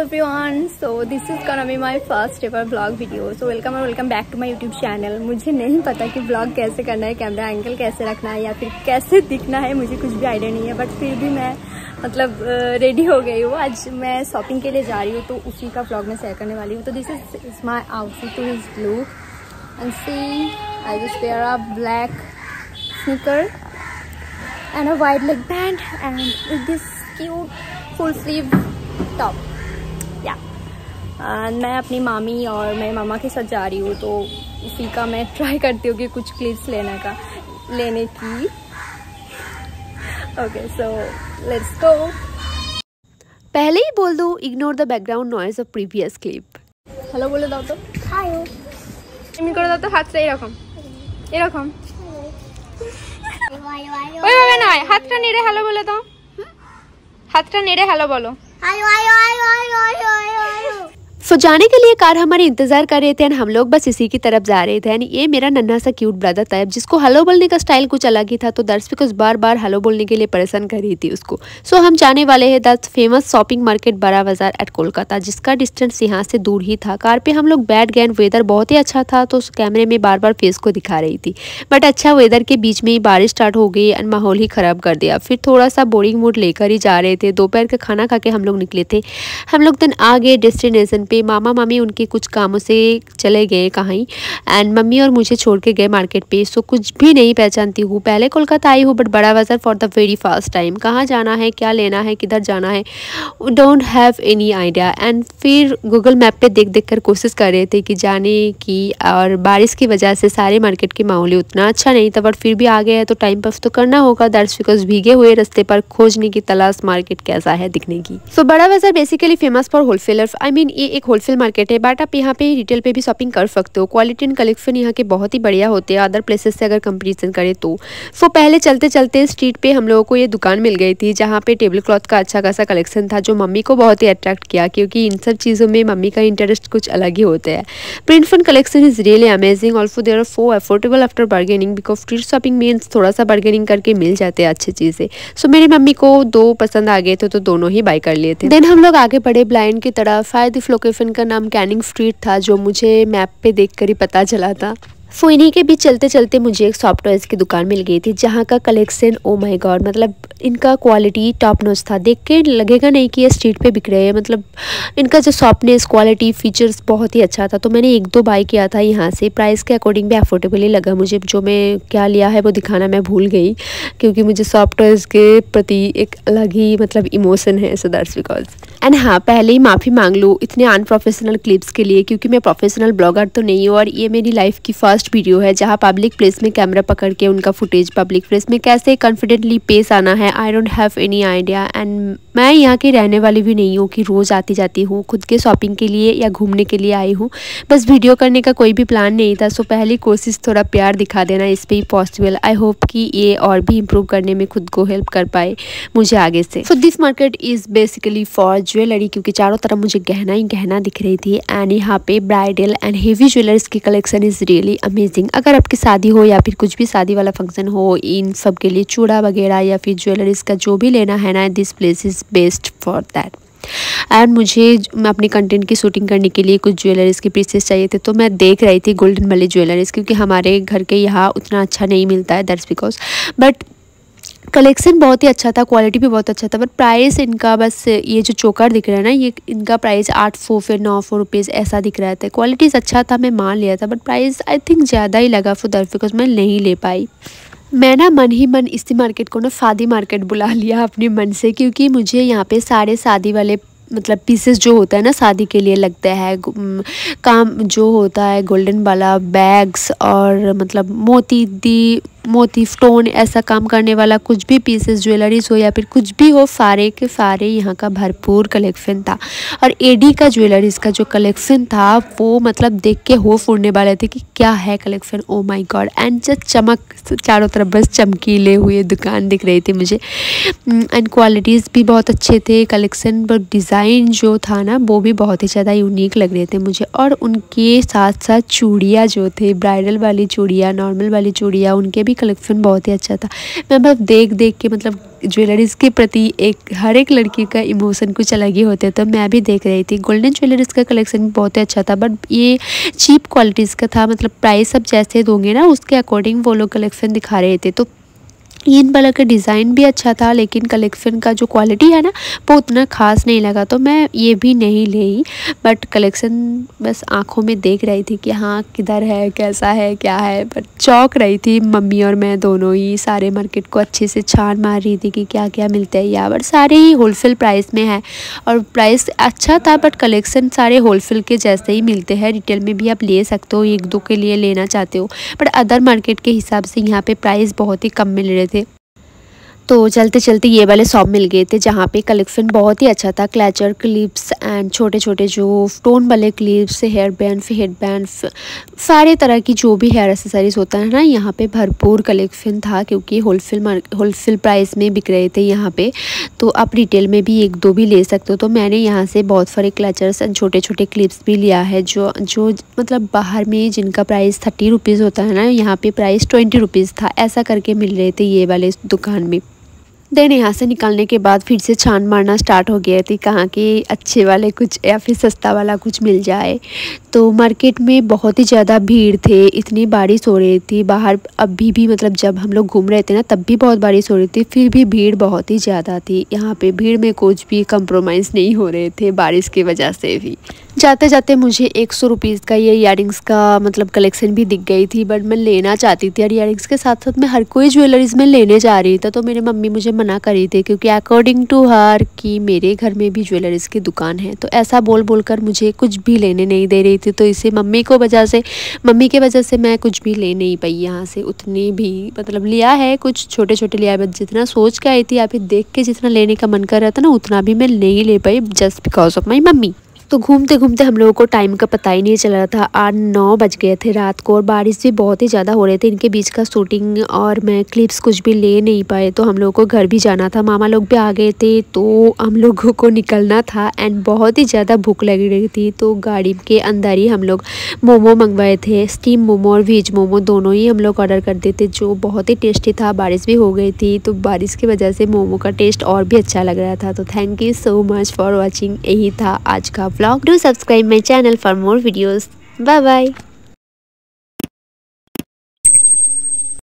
everyone, so this is gonna be my first ever vlog video. So welcome back to my YouTube channel. मुझे नहीं पता कि vlog कैसे करना है, कैमरा एंगल कैसे रखना है या फिर कैसे दिखना है, मुझे कुछ भी आइडिया नहीं है। बट फिर भी मैं मतलब रेडी हो गई हूँ। आज मैं शॉपिंग के लिए जा रही हूँ तो उसी का vlog में शेयर करने वाली हूँ। तो this is my outfit to his blue and see I just wear a black sneaker and a white leg band and with this cute full sleeve top. मैं अपनी मामी और मैं मामा के साथ जा रही हूँ तो उसी का मैं ट्राई करती हूँ कि कुछ क्लिप्स लेने की। Okay so let's go. पहले ही बोल दो ignore the background noise of previous clip. Hello बोले दाओ तो हाय এমনি করে দাও তো হাতটা এরকম ওই ভাবে নয়, হাতটা নেড়ে হ্যালো বলে দাও। হাতটা নেড়ে হ্যালো বলো। सो जाने के लिए कार हमारे इंतजार कर रहे थे एंड हम लोग बस इसी की तरफ जा रहे थे। एंड ये मेरा नन्हा सा क्यूट ब्रदर था जिसको हेलो बोलने का स्टाइल कुछ अलग ही था, तो दर्श बिकॉज बार बार हेलो बोलने के लिए परेशान कर रही थी उसको। सो हम जाने वाले हैं द फेमस शॉपिंग मार्केट बड़ा बाजार एट कोलकाता, जिसका डिस्टेंस यहाँ से दूर ही था। कार पे हम लोग बैठ गए, वेदर बहुत ही अच्छा था तो कैमरे में बार बार फेस को दिखा रही थी। बट अच्छा वेदर के बीच में ही बारिश स्टार्ट हो गई एंड माहौल ही ख़राब कर दिया। फिर थोड़ा सा बोरिंग मूड लेकर ही जा रहे थे। दोपहर का खाना खा के हम लोग निकले थे। हम लोग दिन आ गए डेस्टिनेशन पे। मामा मामी उनके कुछ कामों से चले गए कहीं एंड मम्मी और मुझे छोड़ के गए मार्केट पे। सो कुछ भी नहीं पहचानती हूँ। पहले कोलकाता आई हूँ बट बड़ा बाजार for the very first time. कहाँ जाना है, क्या लेना है, किधर जाना है, don't have any idea. And फिर गूगल मैप पे देख कर कोशिश कर रहे थे कि जाने की, और बारिश की वजह से सारे मार्केट के माहौल उतना अच्छा नहीं था। बट फिर भी आ गए हैं तो टाइम पास तो करना होगा। दैट्स बिकॉज भीगे हुए रास्ते पर खोजने की तलाश मार्केट कैसा है दिखने की। सो बड़ा बाजार basically famous for wholesaler. I mean ये एक होलसेल मार्केट है बट आप यहाँ पे रिटेल पे भी शॉपिंग कर सकते हो। क्वालिटी एंड कलेक्शन यहाँ के बहुत ही बढ़िया होते हैं अदर प्लेसेस से अगर कंपैरिजन करें तो। सो पहले चलते चलते स्ट्रीट पे हम लोगों को ये दुकान मिल गई थी जहाँ पे टेबल क्लॉथ का अच्छा खासा कलेक्शन था, जो मम्मी को बहुत ही अट्रैक्ट किया क्योंकि इन सब चीज़ों में मम्मी का इंटरेस्ट कुछ अलग ही होता है। Print fun collection is really amazing. Also there are so affordable after bargaining because street shopping means थोड़ा सा बार्गेनिंग करके मिल जाते हैं अच्छी चीज़ें। सो मेरी मम्मी को दो पसंद आ गए थे तो दोनों ही बाय कर लिए थे। देन हम लोग आगे बढ़े ब्लाइंड की तरफ। शायद इस लोकेशन का नाम कैनिंग स्ट्रीट था जो मुझे मैप पे देखकर ही पता चला था। सो इन्हीं के बीच चलते चलते मुझे एक सॉफ्ट टॉयज़ की दुकान मिल गई थी जहाँ का कलेक्शन ओ माय गॉड, मतलब इनका क्वालिटी टॉप नॉच था। देख के लगेगा नहीं कि ये स्ट्रीट पे बिक रहे हैं। मतलब इनका जो सॉफ्टनेस, क्वालिटी, फीचर्स बहुत ही अच्छा था। तो मैंने एक दो बाय किया था यहाँ से। प्राइस के अकॉर्डिंग भी अफोर्डेबल ही लगा मुझे। जो मैं क्या लिया है वो दिखाना मैं भूल गई क्योंकि मुझे सॉफ्ट टॉयज़ के प्रति एक अलग ही मतलब इमोशन है। So that's because. एंड हाँ, पहले ही माफ़ी मांग लूँ इतने अनप्रोफेशनल क्लिप्स के लिए क्योंकि मैं प्रोफेशनल ब्लॉगर तो नहीं हूँ और ये मेरी लाइफ की फर्स्ट वीडियो है जहाँ पब्लिक प्लेस में कैमरा पकड़ के उनका फुटेज पब्लिक प्लेस में कैसे कॉन्फिडेंटली पेश आना है, I don't have any idea. And मैं यहाँ की रहने वाली भी नहीं हूँ कि रोज़ आती जाती हूँ। खुद के शॉपिंग के लिए या घूमने के लिए आई हूँ, बस वीडियो करने का कोई भी प्लान नहीं था। सो पहली कोशिश थोड़ा प्यार दिखा देना इस पर ही पॉसिबल। आई होप कि ये और भी इम्प्रूव करने में खुद को हेल्प कर पाए मुझे आगे से। So this market is basically for jewellery क्योंकि चारों तरफ मुझे गहना ही गहना दिख रही थी। एंड यहाँ पे ब्राइडल एंड हेवी ज्वेलर्स की कलेक्शन इज़ रियली अमेजिंग। अगर आपकी शादी हो या फिर कुछ भी शादी वाला फंक्शन हो, इन सब के लिए चूड़ा वगैरह या फिर ज्वेलरीज का जो भी लेना है ना, this place is best for that. And मुझे अपने कंटेंट की शूटिंग करने के लिए कुछ ज्वेलरीज के पीसेस चाहिए थे तो मैं देख रही थी गोल्डन वाली ज्वेलरीज क्योंकि हमारे घर के यहाँ उतना अच्छा नहीं मिलता है। That's because. बट कलेक्शन बहुत ही अच्छा था, क्वालिटी भी बहुत अच्छा था। बट प्राइस इनका बस ये जो चोकर दिख रहा है ना, ये इनका प्राइस 800 फिर 900 रुपीज़ ऐसा दिख रहा था। क्वालिटीज़ अच्छा था, मैं मान लिया था बट प्राइस आई थिंक ज़्यादा ही लगा फॉर दैट बिकॉज मैं नहीं ले पाई। मैं ना मन ही मन इसी मार्केट को ना शादी मार्केट बुला लिया अपने मन से क्योंकि मुझे यहाँ पे सारे शादी वाले मतलब पीसेस जो होता है ना शादी के लिए लगता है काम जो होता है गोल्डन वाला बैग्स और मतलब मोती स्टोन ऐसा काम करने वाला कुछ भी पीसेस ज्वेलरीज हो या फिर कुछ भी हो, सारे के सारे यहाँ का भरपूर कलेक्शन था। और एडी का ज्वेलरीज का जो कलेक्शन था वो मतलब देख के होश उड़ने वाले थे कि क्या है collection, oh my God. And just चमक चारों तरफ बस चमकीले हुए दुकान दिख रही थी मुझे। एंड क्वालिटीज़ भी बहुत अच्छे थे, कलेक्शन बट डिज़ाइन जो था ना वो भी बहुत ही ज़्यादा यूनिक लग रहे थे मुझे। और उनके साथ साथ चूड़ियाँ जो थे, ब्राइडल वाली चूड़ियाँ, नॉर्मल वाली चूड़ियाँ, उनके भी कलेक्शन बहुत ही अच्छा था। मैं मतलब देख के मतलब ज्वेलरीज़ के प्रति हर एक लड़की का इमोशन कुछ अलग ही होते हैं, तो मैं भी देख रही थी। गोल्डन ज्वेलरीज़ का कलेक्शन भी बहुत ही अच्छा था, बट ये चीप क्वालिटीज़ का था। मतलब प्राइस सब जैसे दोगे ना उसके अकॉर्डिंग वो लोग कलेक्शन दिखा रहे थे। तो इन वाला का डिज़ाइन भी अच्छा था, लेकिन कलेक्शन का जो क्वालिटी है ना वो उतना ख़ास नहीं लगा, तो मैं ये भी नहीं ली। बट कलेक्शन बस आंखों में देख रही थी कि हाँ किधर है, कैसा है, क्या है। बट चौंक रही थी मम्मी और मैं दोनों ही। सारे मार्केट को अच्छे से छान मार रही थी कि क्या क्या मिलता है यहाँ पर। सारे ही होलसेल प्राइस में है और प्राइस अच्छा था, बट कलेक्शन सारे होलसेल के जैसे ही मिलते हैं। रिटेल में भी आप ले सकते हो, एक दो के लिए लेना चाहते हो, बट अदर मार्केट के हिसाब से यहाँ पे प्राइस बहुत ही कम मिल रहे थे। तो चलते चलते ये वाले शॉप मिल गए थे जहाँ पे कलेक्शन बहुत ही अच्छा था। क्लचर, क्लिप्स एंड छोटे छोटे जो स्टोन वाले क्लिप्स, हेयर बैंड, सारे तरह की जो भी हेयर एक्सेसरीज होता है ना, यहाँ पे भरपूर कलेक्शन था, क्योंकि होलसेल प्राइस में बिक रहे थे यहाँ पे। तो आप रिटेल में भी एक दो भी ले सकते हो। तो मैंने यहाँ से बहुत सारे क्लचर्स एंड छोटे छोटे क्लिप्स भी लिया है, जो मतलब बाहर में जिनका प्राइस 30 रुपीज़ होता है ना, यहाँ पे प्राइस 20 रुपीज़ था। ऐसा करके मिल रहे थे ये वाले दुकान में। देन यहाँ से निकलने के बाद फिर से छान मारना स्टार्ट हो गया थी कहाँ कि अच्छे वाले कुछ या फिर सस्ता वाला कुछ मिल जाए। तो मार्केट में बहुत ही ज़्यादा भीड़ थे, इतनी बारिश हो रही थी बाहर। अभी भी मतलब जब हम लोग घूम रहे थे ना तब भी बहुत बारिश हो रही थी, फिर भी भीड़ बहुत ही ज़्यादा थी। यहाँ पे भीड़ में कुछ भी कंप्रोमाइज़ नहीं हो रहे थे बारिश की वजह से भी। जाते जाते मुझे 100 रुपीज़ का ये इयररिंग्स का मतलब कलेक्शन भी दिख गई थी, बट मैं लेना चाहती थी। और इयररिंग्स के साथ साथ मैं हर कोई ज्वेलरीज में लेने जा रही थी, तो मेरी मम्मी मुझे मना कर रही थी, क्योंकि अकॉर्डिंग टू हर कि मेरे घर में भी ज्वेलरीज की दुकान है। तो ऐसा बोल कर मुझे कुछ भी लेने नहीं दे रही थी। तो इसे मम्मी की वजह से मैं कुछ भी ले नहीं पाई यहाँ से। उतनी भी मतलब लिया है, कुछ छोटे छोटे लिया है, बट जितना सोच के आई थी या फिर देख के जितना लेने का मन कर रहा था ना, उतना भी मैं नहीं ले पाई, just because of my mummy. तो घूमते घूमते हम लोगों को टाइम का पता ही नहीं चल रहा था। 8-9 बज गए थे रात को, और बारिश भी बहुत ही ज़्यादा हो रहे थे। इनके बीच का शूटिंग और मैं क्लिप्स कुछ भी ले नहीं पाए, तो हम लोगों को घर भी जाना था। मामा लोग भी आ गए थे, तो हम लोगों को निकलना था। एंड बहुत ही ज़्यादा भूख लग रही थी, तो गाड़ी के अंदर ही हम लोग मोमो मंगवाए थे। स्टीम मोमो और वेज मोमो दोनों ही हम लोग ऑर्डर कर देते, जो बहुत ही टेस्टी था। बारिश भी हो गई थी, तो बारिश की वजह से मोमो का टेस्ट और भी अच्छा लग रहा था। तो thank you so much for watching. यही था आज का vlog. Do subscribe my channel for more videos. Bye bye.